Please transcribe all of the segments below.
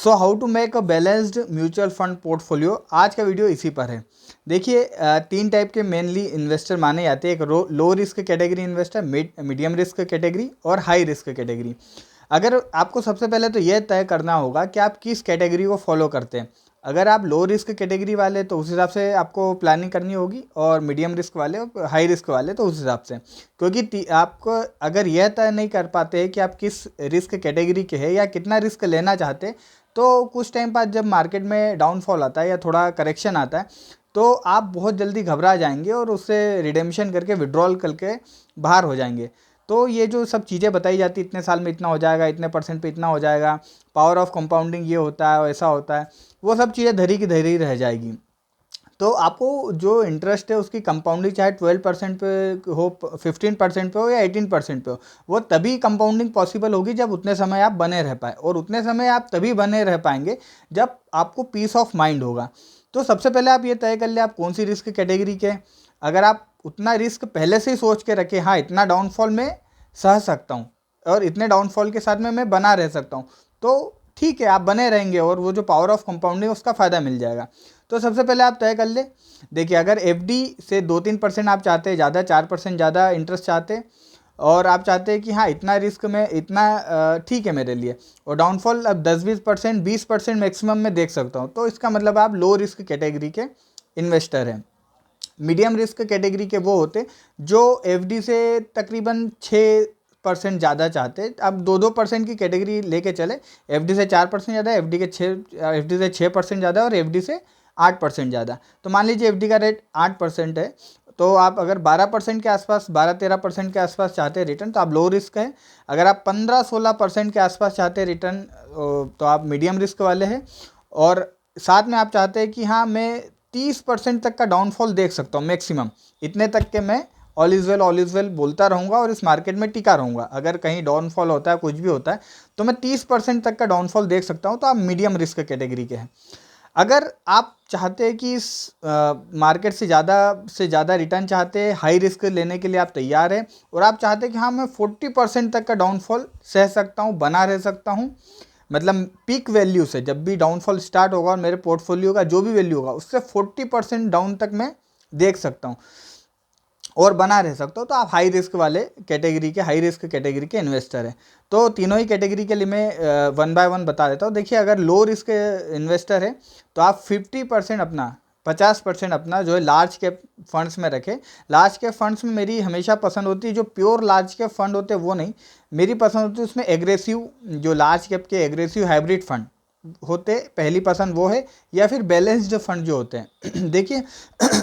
So how to make a balanced mutual fund portfolio, आज का video इसी पर है। देखिए, तीन टाइप के मेनली इन्वेस्टर माने जाते हैं। एक low risk category investor, medium risk category और हाई रिस्क कैटेगरी। अगर आपको सबसे पहले तो यह तय करना होगा कि आप किस कैटेगरी को फॉलो करते हैं। अगर आप लो रिस्क कैटेगरी वाले तो उस हिसाब से आपको प्लानिंग करनी होगी, और मीडियम रिस्क वाले और हाई रिस्क वाले तो उस हिसाब से। क्योंकि आपको अगर यह तय नहीं कर पाते हैं कि आप किस रिस्क कैटेगरी के हैं या कितना रिस्क लेना चाहते हैं, तो कुछ टाइम बाद जब मार्केट में डाउनफॉल आता है या थोड़ा करेक्शन आता है, तो आप बहुत जल्दी घबरा जाएंगे और उससे रिडेम्पशन करके विड्रॉल करके बाहर हो जाएंगे। तो ये जो सब चीज़ें बताई जाती, इतने साल में इतना हो जाएगा, इतने परसेंट पे इतना हो जाएगा, पावर ऑफ कंपाउंडिंग ये होता है, ऐसा होता है, वो सब चीज़ें धरी की धरी रह जाएगी। तो आपको जो इंटरेस्ट है उसकी कंपाउंडिंग चाहे 12% पे हो, 15% पे हो या 18% पे हो, वो तभी कंपाउंडिंग पॉसिबल होगी जब उतने समय आप बने रह पाए। और उतने समय आप तभी बने रह पाएंगे जब आपको पीस ऑफ माइंड होगा। तो सबसे पहले आप ये तय कर ले आप कौन सी रिस्क कैटेगरी के। अगर आप उतना रिस्क पहले से ही सोच के रखें, हाँ इतना डाउनफॉल में सह सकता हूँ और इतने डाउनफॉल के साथ में मैं बना रह सकता हूँ, तो ठीक है, आप बने रहेंगे और वो जो पावर ऑफ कंपाउंडिंग उसका फ़ायदा मिल जाएगा। तो सबसे पहले आप तय कर ले। देखिए, अगर एफडी से 2-3% आप चाहते हैं ज़्यादा, 4% ज़्यादा इंटरेस्ट चाहते हैं, और आप चाहते हैं कि हाँ इतना रिस्क में इतना ठीक है मेरे लिए, और डाउनफॉल अब 10-20%, 20% मैक्सिमम में देख सकता हूँ, तो इसका मतलब आप लो रिस्क कैटेगरी के इन्वेस्टर हैं। मीडियम रिस्क कैटेगरी के वो होते जो एफडी से तकरीबन 6% ज़्यादा चाहते हैं। अब 2-2% की कैटेगरी लेके चले, एफडी से 4% ज़्यादा, एफडी से 6% ज़्यादा और एफडी से 8% ज़्यादा। तो मान लीजिए एफडी का रेट 8% है, तो आप अगर 12% के आसपास, 12-13% के आसपास चाहते हैं रिटर्न, तो आप लो रिस्क है। अगर आप 15-16% के आसपास चाहते हैं रिटर्न, तो आप मीडियम रिस्क वाले हैं। और साथ में आप चाहते हैं कि हाँ मैं 30% तक का डाउनफॉल देख सकता हूँ मैक्सिमम, इतने तक के मैं ऑल इज़ वेल बोलता रहूँगा और इस मार्केट में टिका रहूँगा। अगर कहीं डाउनफॉल होता है, कुछ भी होता है, तो मैं 30% तक का डाउनफॉल देख सकता हूँ, तो आप मीडियम रिस्क कैटेगरी के हैं। अगर आप चाहते हैं कि इस मार्केट से ज़्यादा रिटर्न चाहते हैं, हाई रिस्क लेने के लिए आप तैयार हैं, और आप चाहते हैं कि हाँ मैं 40% तक का डाउनफॉल सह सकता हूँ, बना रह सकता हूँ, मतलब पीक वैल्यू से जब भी डाउनफॉल स्टार्ट होगा और मेरे पोर्टफोलियो का जो भी वैल्यू होगा उससे 40% डाउन तक मैं देख सकता हूँ और बना रह सकता हो, तो आप हाई रिस्क वाले कैटेगरी के, हाई रिस्क कैटेगरी के इन्वेस्टर हैं। तो तीनों ही कैटेगरी के लिए मैं वन बाय वन बता देता हूँ। देखिए, अगर लो रिस्क इन्वेस्टर है तो आप 50% अपना, 50% अपना जो है लार्ज कैप फंड्स में रखें। लार्ज कैप फंड्स में मेरी हमेशा पसंद होती है, जो प्योर लार्ज कैप फंड होते हैं वो नहीं, मेरी पसंद होती है उसमें एग्रेसिव, जो लार्ज कैप के एग्रेसिव हाइब्रिड फंड होते, पहली पसंद वो है। या फिर बैलेंस्ड फंड जो होते हैं देखिए,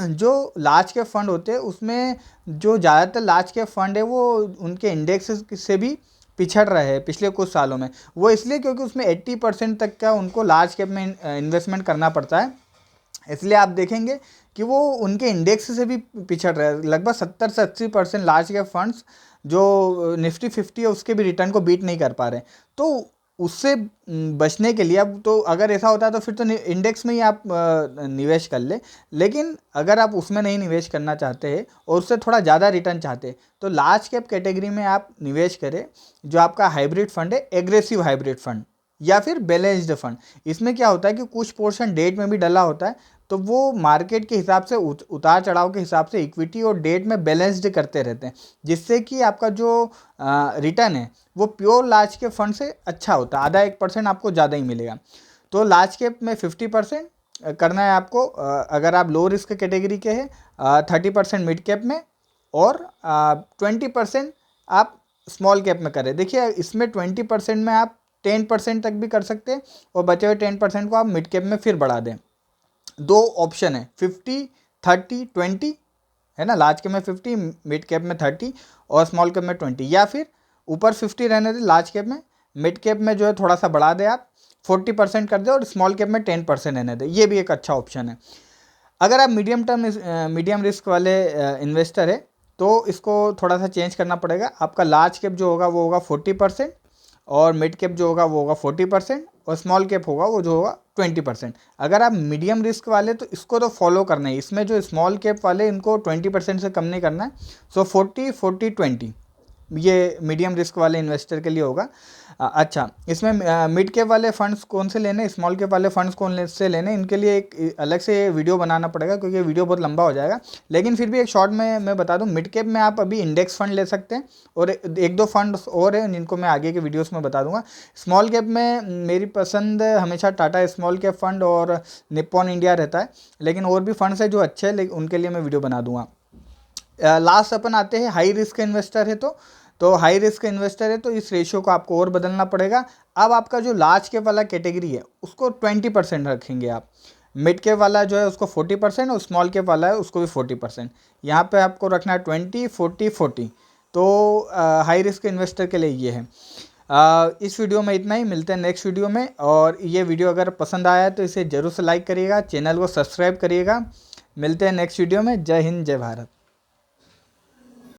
जो लार्ज कैप फंड होते हैं उसमें जो ज़्यादातर लार्ज कैप फंड है वो उनके इंडेक्स से भी पिछड़ रहे हैं पिछले कुछ सालों में। वो इसलिए क्योंकि उसमें 80% तक का उनको लार्ज कैप में इन्वेस्टमेंट करना पड़ता है। इसलिए आप देखेंगे कि वो उनके इंडेक्स से भी पिछड़ रहे हैं। लगभग 70 से 80% लार्ज कैप फंड्स जो निफ्टी 50 है उसके भी रिटर्न को बीट नहीं कर पा रहे। तो उससे बचने के लिए, अब तो अगर ऐसा होता है तो फिर तो इंडेक्स में ही आप निवेश कर ले। लेकिन अगर आप उसमें नहीं निवेश करना चाहते हैं और उससे थोड़ा ज़्यादा रिटर्न चाहते हैं, तो लार्ज कैप कैटेगरी में आप निवेश करें, जो आपका हाइब्रिड फंड है, एग्रेसिव हाइब्रिड फंड या फिर बैलेंस्ड फंड। इसमें क्या होता है कि कुछ पोर्शन डेट में भी डला होता है, तो वो मार्केट के हिसाब से उतार चढ़ाव के हिसाब से इक्विटी और डेट में बैलेंस्ड करते रहते हैं, जिससे कि आपका जो रिटर्न है वो प्योर लार्ज कैप फंड से अच्छा होता है। आधा 1% आपको ज़्यादा ही मिलेगा। तो लार्ज कैप में 50% करना है आपको, अगर आप लो रिस्क कैटेगरी के हैं, 30% मिड कैप में, और 20% आप स्मॉल कैप में करें। देखिए, इसमें 20% में आप 10% तक भी कर सकते हैं, और बचे हुए 10% को आप मिड कैप में फिर बढ़ा दें। दो ऑप्शन है, 50-30-20 है ना, लार्ज कैप में 50, मिड कैप में 30 और स्मॉल कैप में 20। या फिर ऊपर 50 रहने दे लार्ज कैप में, मिड कैप में जो है थोड़ा सा बढ़ा दे, आप 40% कर दे, और स्मॉल कैप में 10% रहने दे। ये भी एक अच्छा ऑप्शन है। अगर आप मीडियम रिस्क वाले इन्वेस्टर है, तो इसको थोड़ा सा चेंज करना पड़ेगा। आपका लार्ज कैप जो होगा वो होगा 40%, और मिड कैप जो होगा वो होगा 40%, और स्मॉल कैप होगा वो जो होगा 20%। अगर आप मीडियम रिस्क वाले तो इसको तो फॉलो करना है। इसमें जो स्मॉल कैप वाले इनको 20% से कम नहीं करना है। सो 40-40-20 ये मीडियम रिस्क वाले इन्वेस्टर के लिए होगा। अच्छा, इसमें मिड कैप वाले फंड्स कौन से लेने, स्मॉल कैप वाले फंड्स कौन से लेने, इनके लिए एक अलग से वीडियो बनाना पड़ेगा क्योंकि वीडियो बहुत लंबा हो जाएगा। लेकिन फिर भी एक शॉर्ट में मैं बता दूं, मिड कैप में आप अभी इंडेक्स फंड ले सकते हैं और एक दो फंड्स और हैं जिनको मैं आगे के वीडियोस में बता दूंगा। स्मॉल कैप में मेरी पसंद हमेशा टाटा स्मॉल कैप फंड और निप्पॉन इंडिया रहता है, लेकिन और भी फंड्स है जो अच्छे हैं, लेकिन उनके लिए मैं वीडियो बना दूंगा। लास्ट अपन आते हैं हाई रिस्क इन्वेस्टर है तो हाई रिस्क इन्वेस्टर है तो इस रेशियो को आपको और बदलना पड़ेगा। अब आपका जो लार्ज कैप वाला कैटेगरी है उसको 20% रखेंगे आप, मिड कैप वाला जो है उसको 40% और स्मॉल कैप वाला है उसको भी 40%। यहाँ पे आपको रखना है 20 40 40। तो हाई रिस्क इन्वेस्टर के लिए ये है। इस वीडियो में इतना ही, मिलते हैं नेक्स्ट वीडियो में। और ये वीडियो अगर पसंद आया तो इसे ज़रूर से लाइक करिएगा, चैनल को सब्सक्राइब करिएगा। मिलते हैं नेक्स्ट वीडियो में। जय हिंद, जय भारत।